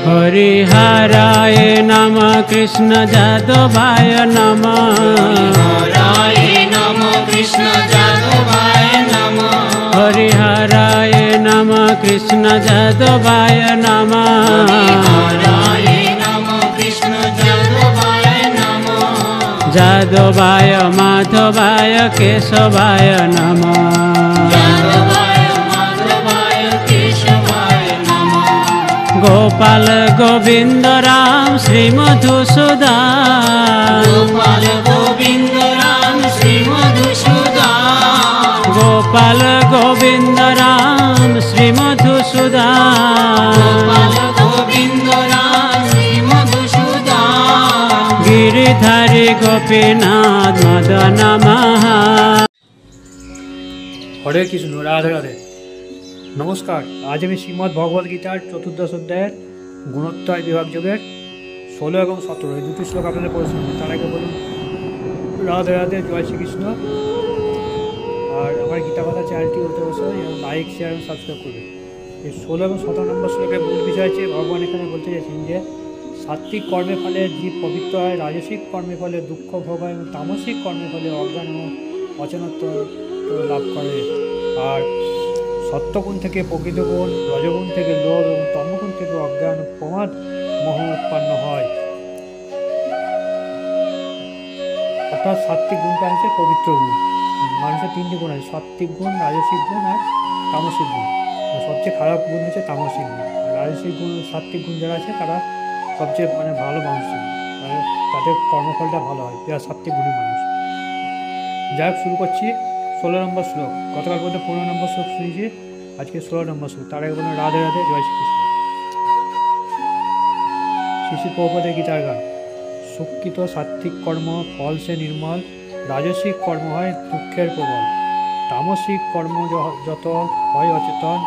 हरिहराय नमः कृष्ण जादवाय नमः हराय नमः कृष्ण जादवाय नमः हरिहराय नमः कृष्ण जादवाय नमः हराय नमः कृष्ण जादवाय नमः जादवाय माधवाय केशवाय नमः जादवाय माधवाय केशवाय नमः गोपाल गोविंद राम श्री मधुसूदन गोपाल गोविंद राम श्री मधुसूदन गोपाल गोविंद राम श्री मधुसूदन गोपाल गोविंद राम श्री मधुसूदन गिरिधारी गोपीनाथ मदन महा। हरे कृष्ण राधे राधे नमस्कार। आज हमें श्रीमद् भगवद गीतार चतुर्दश अध्याय गुणोत्तर विभाग योगेर 16 और 17 दुटी श्लोक आपने पढ़े शुनबेन। तार आगे बोलून राधे राधे जय श्रीकृष्ण। और हमारे गीता कथा चैनलटी होते बसे लाइक शेयर और सबसक्राइब करबेन। ये 16 और 17 नम्बर श्लोकेर मूल विषय है भगवान एखाने बोलते चाइছেন যে सात्विक कर्मेर फले जीव पवित्र है, राजसिक कर्मेर फले दुःख भोग है और तामसिक कर्मेर फले अज्ञान और अचेतनत्व लाभ करे। और सत्वगुण থেকে প্রকৃত গুণ, রজগুণ থেকে লোভ এবং তমগুণ থেকে অজ্ঞান প্রমাদ মোহ উৎপন্ন হয়। অর্থাৎ সাত্বিক গুণটা হচ্ছে পবিত্র গুণ। মানুষের তিনটি গুণ আছে, সাত্বিক গুণ, রাজসিক গুণ আর তামসিক গুণ। সবচেয়ে খারাপ গুণ হচ্ছে তামসিক গুণ। রাজসিক গুণ, সাত্বিক গুণ যারা আছে তারা সবচেয়ে ভালো মানুষ, তাদের কর্মফলটা ভালো হয়, যারা সাত্বিক গুণের মানুষ। যাই হোক, শুরু করছি 16 নম্বর শ্লোক। গতকাল পর্যন্ত 15 নম্বর শ্লোক শুনেছি, আজকে 16 নম্বর শ্লোক। তার আগে বলুন রাধে রাধে জয় শ্রীকৃষ্ণ। শ্রী প্রভুপাদের গীতার গান। সুকৃত সাত্বিক কর্ম ফল সে নির্মল, রাজসিক কর্ম হয় দুঃখের প্রবল, তামসিক কর্ম যত হয় অচেতন,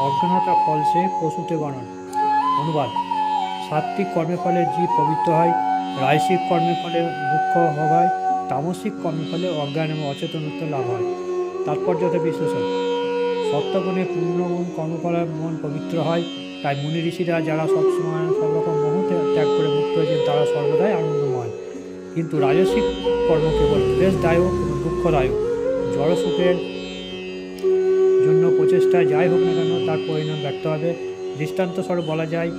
অজ্ঞানতা ফল সে পশুতে গণন। অনুবাদ: সাত্বিক কর্মের ফলে জীব পবিত্র হয়, রাজসিক কর্মের ফলে দুঃখ ভোগ হয়, তামসিক কর্মের ফলে অজ্ঞান এবং অচেতনত্ব লাভ হয়। তাৎপর্যতা বিশ্লেষণ: সত্যগুণে পূর্ণগুণ কর্মফলে মন পবিত্র হয়, তাই মুনি ঋষিরা যারা সবসময় সব রকম মোহ ত্যাগ করে মুক্ত হয়েছেন তারা সর্বদাই আনন্দময়। কিন্তু রাজসিক কর্ম কেবল ক্লেশদায়ক এবং দুঃখদায়ক। জড় সুখের জন্য প্রচেষ্টা যাই হোক না কেন তার পরিণাম ব্যক্ত হবে। দৃষ্টান্তস্বরূপ বলা যায়,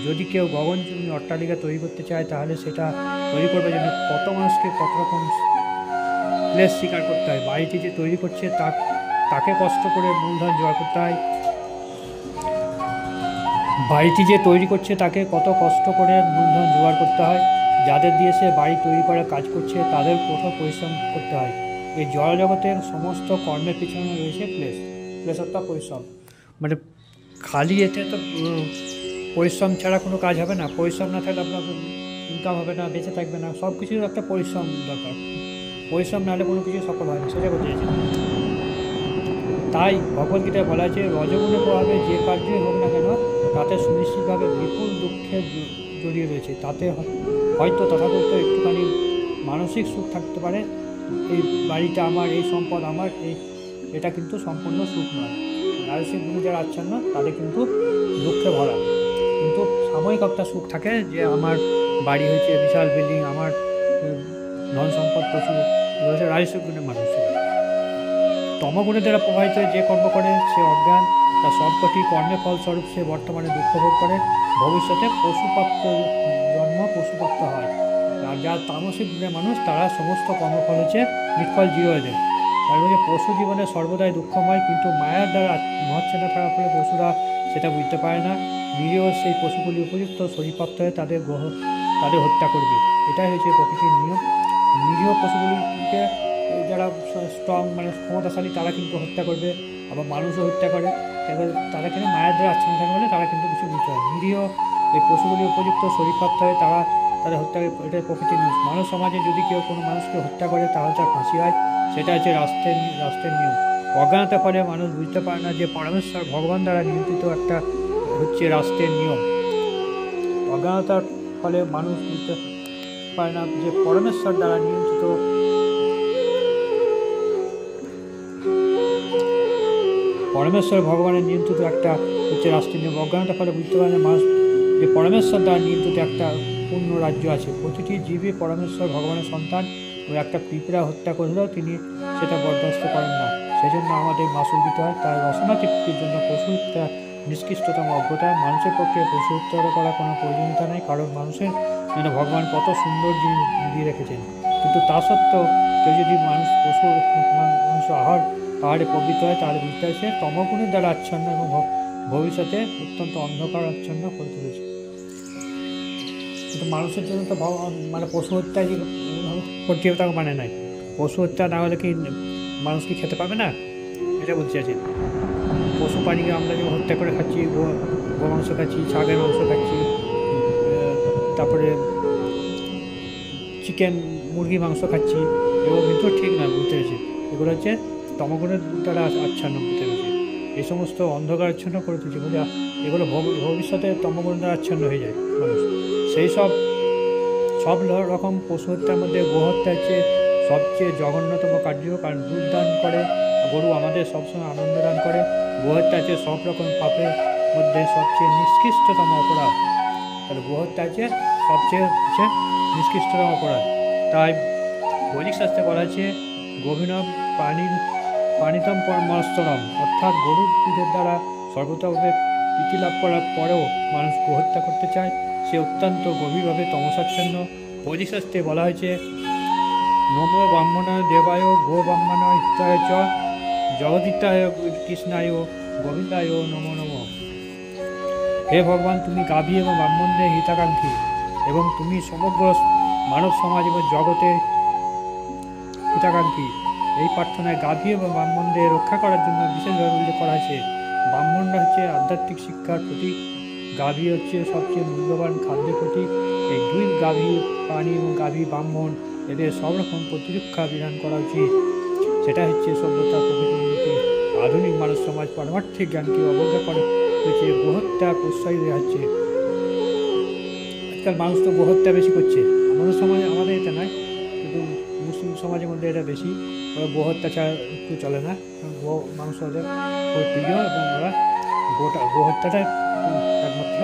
যদি কেউ গগনচুম্বী অট্টালিকা তৈরি করতে চায় তাহলে সেটা তৈরি করবার জন্য কত মানুষকে কত রকম ক্লেশ স্বীকার করতে হয়। বাড়িটি যে তৈরি করছে তাকে কষ্ট করে মূলধন জোগাড় করতে হয়। বাড়িটি যে তৈরি করছে তাকে কত কষ্ট করে মূলধন জোগাড় করতে হয়। যাদের দিয়ে সে বাড়ি তৈরি করার কাজ করছে তাদের কঠোর পরিশ্রম করতে হয়। এই জড়জগতের সমস্ত কর্মের পিছনে রয়েছে ক্লেশ। ক্লেশ অর্থাৎ পরিশ্রম, মানে খালি এতে তো পরিশ্রম ছাড়া কোনো কাজ হবে না। পরিশ্রম না থাকলে আপনার ইনকাম হবে না, বেঁচে থাকবে না। সব কিছুর একটা পরিশ্রম দরকার। পরিশ্রম না হলে কোনো কিছু সফল হয় না, সেটা করতে চাইছে। তাই ভগবদ্গীতায় বলা আছে, রজগুণের প্রভাবে যে কার্যই হোক না কেন তাতে সুনিশ্চিতভাবে বিপুল দুঃখের জড়িয়ে রয়েছে। তাতে হয়তো তথাকথিত একটুখানি মানসিক সুখ থাকতে পারে, এই বাড়িটা আমার, এই সম্পদ আমার, এটা কিন্তু সম্পূর্ণ সুখ নয়। রাজসিক গুণে যারা আচ্ছন্ন তাদের কিন্তু দুঃখে ভরা, কিন্তু সাময়িক একটা সুখ থাকে যে আমার বাড়ি হয়েছে, বিশাল বিল্ডিং, আমার ধন সম্পদ প্রচুর, রয়েছে রাজসিক গুণের মানুষ। তমগুণের দ্বারা প্রভাবিত যে কর্ম করে সে অজ্ঞান, তার সবকটি কর্মের ফলস্বরূপ সে বর্তমানে দুঃখ ভোগ করে, ভবিষ্যতে পশুপ্রাপ্ত জন্ম পশুপ্রাপ্ত হয়। আর যারা তামসিক গুণের মানুষ তারা সমস্ত কর্মফল হচ্ছে নিষ্ফল জিরো হয়ে যায়। তার মধ্যে পশু জীবনে সর্বদাই দুঃখময়, কিন্তু মায়ার দ্বারা মহচ্ছন্ন থাকার ফলে পশুরা সেটা বুঝতে পারে না। নিরীহ সেই পশুগুলি উপযুক্ত শরীরপ্রাপ্ত হয়ে তাদের হত্যা করবে। এটাই হচ্ছে প্রকৃতির নিয়ম। নিরীহ পশুগুলিকে যারা স্ট্রং, মানে ক্ষমতাশালী, তারা কিন্তু হত্যা করবে, আবার মানুষও হত্যা করে। তারা কিন্তু মায়ের দ্বারা আচ্ছন্ন থাকে বলে তারা কিন্তু কিছু বুঝতে হয়। নিরীহ এই পশুগুলি উপযুক্ত শরীরপ্রাপ্ত হয়ে তাদের হত্যা, এটাই প্রকৃতির নিয়ম। মানব সমাজে যদি কেউ কোনো মানুষকে হত্যা করে তাহলে তার ফাঁসি হয়, সেটা হচ্ছে রাষ্ট্রের নিয়ম। অজ্ঞানতার ফলে মানুষ বুঝতে পারে না যে পরমেশ্বর ভগবান দ্বারা নিয়ন্ত্রিত একটা হচ্ছে রাষ্ট্রের নিয়ম। অজ্ঞানতার ফলে মানুষ বুঝতে পারে না যে পরমেশ্বর দ্বারা নিয়ন্ত্রিত পরমেশ্বর ভগবানের নিয়ন্ত্রিত একটা হচ্ছে রাষ্ট্রের নিয়ম। অজ্ঞানতার ফলে বুঝতে পারে না মানুষ যে পরমেশ্বর দ্বারা নিয়ন্ত্রিত একটা পূর্ণ রাজ্য আছে। প্রতিটি জীবই পরমেশ্বর ভগবানের সন্তান, ও একটা পিঁপড়া হত্যা করলেও তিনি সেটা বরদাস্ত করেন না। সেই জন্য আমাদের মাসুল দিতে হয়। তাই রসনা তৃপ্তির জন্য পশু হত্যা নিষ্কৃষ্টতম অজ্ঞতা। মানুষের পক্ষে পশু হত্যা করার কোনো প্রয়োজনীয়তা নেই, কারণ মানুষের জন্য ভগবান কত সুন্দর জিনিস দিয়ে রেখেছেন। কিন্তু তা সত্ত্বেও কেউ যদি পশু আহারে প্রবৃত্ত হয়, তাহলে বুঝতে হয় সে তমগুণের দ্বারা আচ্ছন্ন এবং ভবিষ্যতে অত্যন্ত অন্ধকার আচ্ছন্ন করে তুলেছে। কিন্তু মানুষের জন্য তো মানে পশু হত্যা করতে হবে তাকে মানে নাই। পশু হত্যা না হলে কি মানুষ কি খেতে পাবে না, এটা বলতে চাইছেন। পশু প্রাণীকে আমরা যেমন হত্যা করে খাচ্ছি, গো মাংস খাচ্ছি, ছাগলের মাংস খাচ্ছি, তারপরে চিকেন মুরগি মাংস খাচ্ছি, এগুলো কিন্তু ঠিক না, বুঝতে পেরেছি। এগুলো হচ্ছে তমগুণের দ্বারা আচ্ছন্ন করতে পেরেছি। এই সমস্ত অন্ধকার আচ্ছন্ন করে তুলছি বলে এগুলো ভবিষ্যতে তমগুণ দ্বারা আচ্ছন্ন হয়ে যায় মানুষ। সেই সব রকম পশু হত্যার মধ্যে গোহত্যা হচ্ছে সবচেয়ে জঘন্যতম কার্য, কারণ দুধ দান করে গরু আমাদের সবসময় আনন্দ দান করে। গোহত্যা হচ্ছে সব রকম পাপের মধ্যে সবচেয়ে নিষ্কৃষ্টতম অপরাধ। তাহলে গোহত্যা হচ্ছে সবচেয়ে নিষ্কৃষ্টতম অপরাধ। তাই বৈদিক শাস্ত্রে বলা আছে গোবিনম প্রাণিতম পরমস্তরম, অর্থাৎ গরুর দুধের দ্বারা সর্বতভাবে প্রীতি লাভ করার পরেও মানুষ গোহত্যা করতে চায়, সে অত্যন্ত গভীরভাবে তমসাচ্ছন্ন। বৈদিক শাস্ত্রে বলা হয়েছে নম ব্রাহ্মণায় দেবায় গো ব্রাহ্মণায় হিতায় চ জগদিতায় কৃষ্ণায় গোবিন্দায় নমো নমঃ। হে ভগবান, তুমি গাভী এবং ব্রাহ্মণদের হিতাকাঙ্ক্ষী, এবং তুমি সমগ্র মানব সমাজ এবং জগতের হিতাকাঙ্ক্ষী। এই প্রার্থনায় গাভী এবং ব্রাহ্মণদের রক্ষা করার জন্য বিশেষভাবে উল্লেখ করা হয়েছে। ব্রাহ্মণরা হচ্ছে আধ্যাত্মিক শিক্ষার প্রতীক, গাভী হচ্ছে সবচেয়ে মূল্যবান খাদ্যের প্রতীক। এই দুই গাভী প্রাণী এবং গাভী ব্রাহ্মণ এদের সব রকম প্রতিরক্ষা বিধান করা উচিত। সেটা হচ্ছে সভ্যতা প্রকৃতির উন্নতি। আধুনিক মানব সমাজ পারমার্থিক জ্ঞানকে অবজ্ঞা করে হচ্ছে গোহত্যা প্রশ্রয় দেওয়া হচ্ছে। আজকাল মানুষ তো গোহত্যা বেশি করছে, আমাদের সমাজে, আমাদের এটা নয়, কিন্তু মুসলিম সমাজের মধ্যে এটা বেশি। ওরা গোহত্যা ছাড়া একটু চলে না, গো মাংস ওদের খুব প্রিয়, এবং ওরা গোহত্যাটা একমাত্র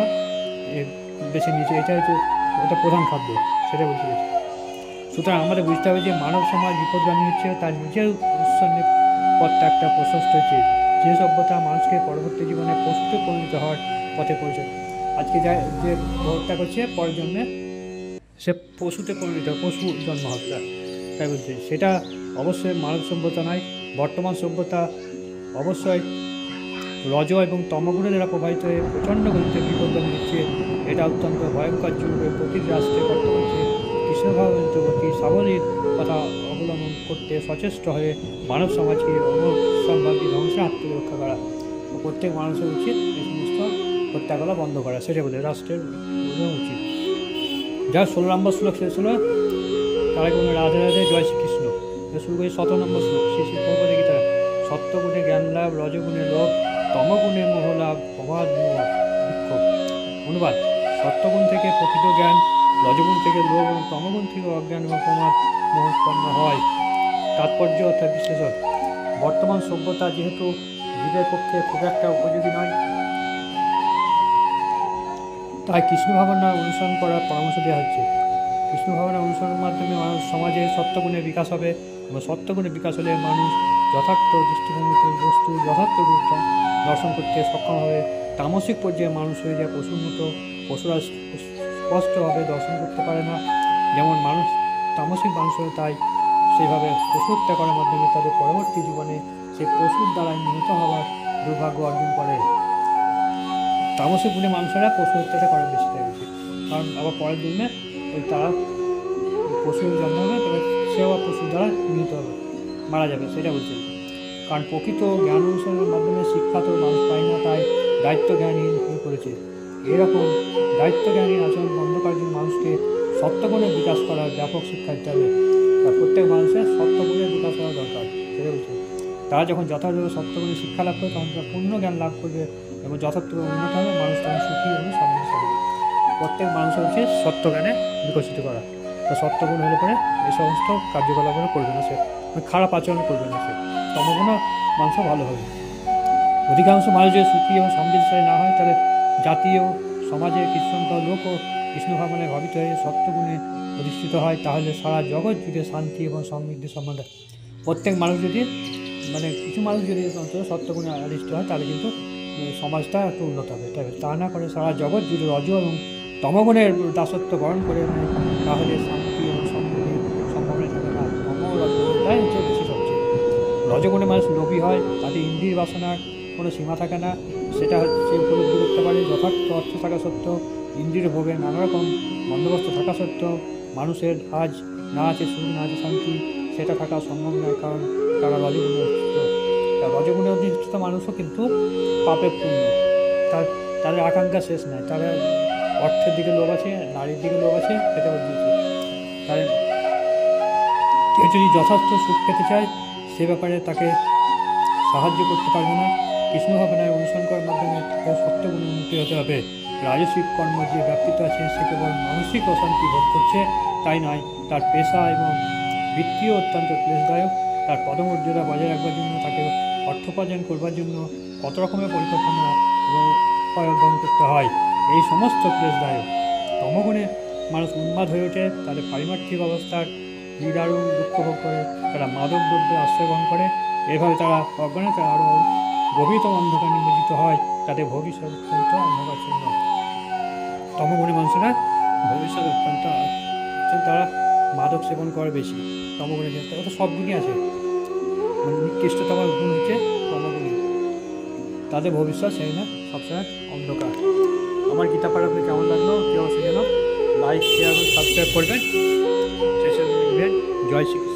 বেছে নিয়েছে। এটা হচ্ছে ওটা প্রধান খাদ্য, সেটা বলতে চাইছি। সুতরাং আমাদের বুঝতে হবে যে মানব সমাজ বিপদগামী হচ্ছে, তার নিজের উৎসন্নের পথটা একটা প্রশস্ত হচ্ছে। যে সভ্যতা মানুষকে পরবর্তী জীবনে পশুতে পরিণত হওয়ার পথে পড়ছে, আজকে যে হত্যা করছে পরের জন্মে সে পশুতে পরিণত, পশু জন্ম হত্যা, তাই বলছে। সেটা অবশ্যই মানব সভ্যতা নয়। বর্তমান সভ্যতা অবশ্যই রজ এবং তমগুণের দ্বারা প্রভাবিত হয়ে প্রচণ্ড গতিতে বিপদগামী হচ্ছে। এটা অত্যন্ত ভয়ঙ্কর যুগে প্রতিটি রাষ্ট্রে বর্তমান যে কৃষ্ণভাবন্তী সাবলীর কথা অবলম্বন করতে সচেষ্ট হয়ে মানব সমাজকে অবসম্ভাবী ধ্বংসের হাত থেকে রক্ষা করা। প্রত্যেক মানুষের উচিত এই সমস্ত হত্যাগুলো বন্ধ করা, সেটা বলে রাষ্ট্রের উচিত। যা 16 নম্বর শ্লোক শেষ হলো, তারা কোনো রাধে রাধে জয় শ্রীকৃষ্ণ। শুরু করে 17 নম্বর শ্লোক, শ্রী শ্রী ভগবদ গীতা। সত্যগুণে জ্ঞান লাভ, রজগুণে লোভ, তমগুণে মোহ লাভ, প্রভাদ বিক্ষোভ। অনুবাদ: সত্যগুণ থেকে প্রকৃত জ্ঞান, রজগুণ থেকে লোভ এবং তমগুণ থেকে অজ্ঞান এবং প্রমাদ মোহ উৎপন্ন হয়। তাৎপর্য অর্থাৎ বিশ্লেষণ: বর্তমান সভ্যতা যেহেতু জীবের পক্ষে খুব একটা উপযোগী নয়, তাই কৃষ্ণ ভাবনা অনুসরণ করার পরামর্শ দেওয়া হচ্ছে। কৃষ্ণ ভাবনা অনুসরণের মাধ্যমে মানুষ সমাজে সত্যগুণের বিকাশ হবে, এবং সত্যগুণের বিকাশ হলে মানুষ যথার্থ দৃষ্টিভঙ্গিতে বস্তু যথার্থ রূপটা দর্শন করতে সক্ষম হবে। তামসিক পর্যায়ে মানুষ হয়ে যায় পশুর মতো। পশুরা স্পষ্টভাবে দর্শন করতে পারে না, যেমন মানুষ তামসিক মানুষ, তাই সেইভাবে পশু হত্যা করার মাধ্যমে তাদের পরবর্তী জীবনে সে পশুর দ্বারা নিহত হওয়ার দুর্ভাগ্য অর্জন করে। তামসিক গুণে মানুষেরা পশু হত্যাটা করে বেশি, তাই বেশি, কারণ আবার পরের জন্মে ওই তারা পশুর জন্ম হবে, তবে সেও পশুর দ্বারা নিহত হবে, মারা যাবে, সেটা বলছে। কারণ প্রকৃত জ্ঞান অনুসরণের মাধ্যমে শিক্ষা তো মানুষ পায় না, তাই দায়িত্ব জ্ঞানহীন হয়ে পড়েছে। এরকম দায়িত্ব জ্ঞানহীন আচরণ বন্ধ করার জন্য মানুষকে সত্যগুণের বিকাশ করার ব্যাপক শিক্ষা দিতে হবে। তা প্রত্যেক মানুষের সত্যগুণের বিকাশ করা দরকার, সেটা বলছে। তারা যখন যথাযথ সত্যগুণের শিক্ষা লাভ করে, তখন তারা পূর্ণ জ্ঞান লাভ করবে এবং যথার্থভাবে উন্নত হবে, মানুষ তখন সুখী এবং সমৃদ্ধ হবে। প্রত্যেক মানুষের উচিত সত্য জ্ঞানে বিকশিত করা। তা সত্যগুণ হলে পরে এই সমস্ত কার্যকলাপগুলো করবে না, সে খারাপ আচরণ করবে না, সে তমগুণ মানুষ ভালো হবে। অধিকাংশ মানুষ যদি সুখী এবং সমৃদ্ধশালী না হয়, তাহলে জাতি ও সমাজে কিছু সংখ্যক লোকও কৃষ্ণ ভাবনায় ভাবিত হয়ে সত্যগুণে প্রতিষ্ঠিত হয়, তাহলে সারা জগৎ জুড়ে শান্তি এবং সমৃদ্ধি সম্বন্ধে প্রত্যেক মানুষ যদি মানে কিছু মানুষ যদি অন্তত সত্যগুণে আদিষ্ট হয়, তাহলে কিন্তু সমাজটা একটু উন্নত হবে। তবে তা না করে সারা জগৎ জুড়ে রজ এবং তমগুণের দাসত্ব বরণ করে নেয়, তাহলে শান্তি এবং সমৃদ্ধির সম্ভাবনা থাকে না। তম রজগুণটাই হচ্ছে বেশি সবচেয়ে। রজগুণে মানুষ লোভী হয়, তাদের ইন্দ্রিয় বাসনার কোনো সীমা থাকে না, সেটা হচ্ছে উপলব্ধি করতে পারে। যথার্থ অর্থ থাকা সত্ত্বেও ইন্দ্রিয় ভোগে নানা রকম বন্দোবস্ত থাকা সত্ত্বেও মানুষের আজ না আছে সুখ, না আছে শান্তি, সেটা থাকা সম্ভব নয়, কারণ তারা রজগুণে অধিষ্ঠিত। রজগুণে অধিষ্ঠিত মানুষও কিন্তু পাপে পূর্ণ, তাদের আকাঙ্ক্ষা শেষ নাই। তারা অর্থের দিকে লোভ আছে, নারীর দিকে লোভ আছে, সেটা বুঝিয়েছে। তাই কেউ যদি যথার্থ সুখ পেতে চায়, সে ব্যাপারে তাকে সাহায্য করতে পারবে না। কৃষ্ণ ভাবনায় অনুসরণ করার মাধ্যমে সত্যগুণে উন্নতি হতে হবে। রাজসিক কর্ম যে ব্যাপৃত আছে, সে কেবল মানসিক অশান্তি ভোগ করছে তাই নয়, তার পেশা এবং বৃত্তিও অত্যন্ত ক্লেশদায়ক। তার পদমর্যাদা বজায় রাখবার জন্য, তাকে অর্থোপার্জন করবার জন্য কত রকমের পরিকল্পনা এবং অবলম্বন করতে হয়, এই সমস্ত ক্লেশদায়ক। তমগুণে মানুষ উন্মাদ হয়ে ওঠে, তাদের পারিমার্থিক অবস্থার নিদারুণ দুঃখ ভোগ করে, তারা মাদক দ্রব্যে আশ্রয় গ্রহণ করে। এভাবে তারা অজ্ঞানতা আরও গভীরতম অন্ধকার নিমজ্জিত হয়, তাদের ভবিষ্যৎ অত্যন্ত অন্ধকারচ্ছন্ন। তমগুণী মানুষেরা ভবিষ্যৎ অত্যন্ত তারা মাদক সেবন করে বেশি। তমগুণী ক্ষেত্রে ওটা সব গুণই আছে, মানে নিকৃষ্টতম গুণ হচ্ছে তমগুণী। তাদের ভবিষ্যৎ সেই না সবসময় অন্ধকার। আমার গীতা পাঠ আপনি কেমন লাগলো কেউ অবশ্যই যেন লাইক, শেয়ার এবং সাবস্ক্রাইব করবেন। শেষে লিখবেন জয় শ্রীকৃষ্ণ।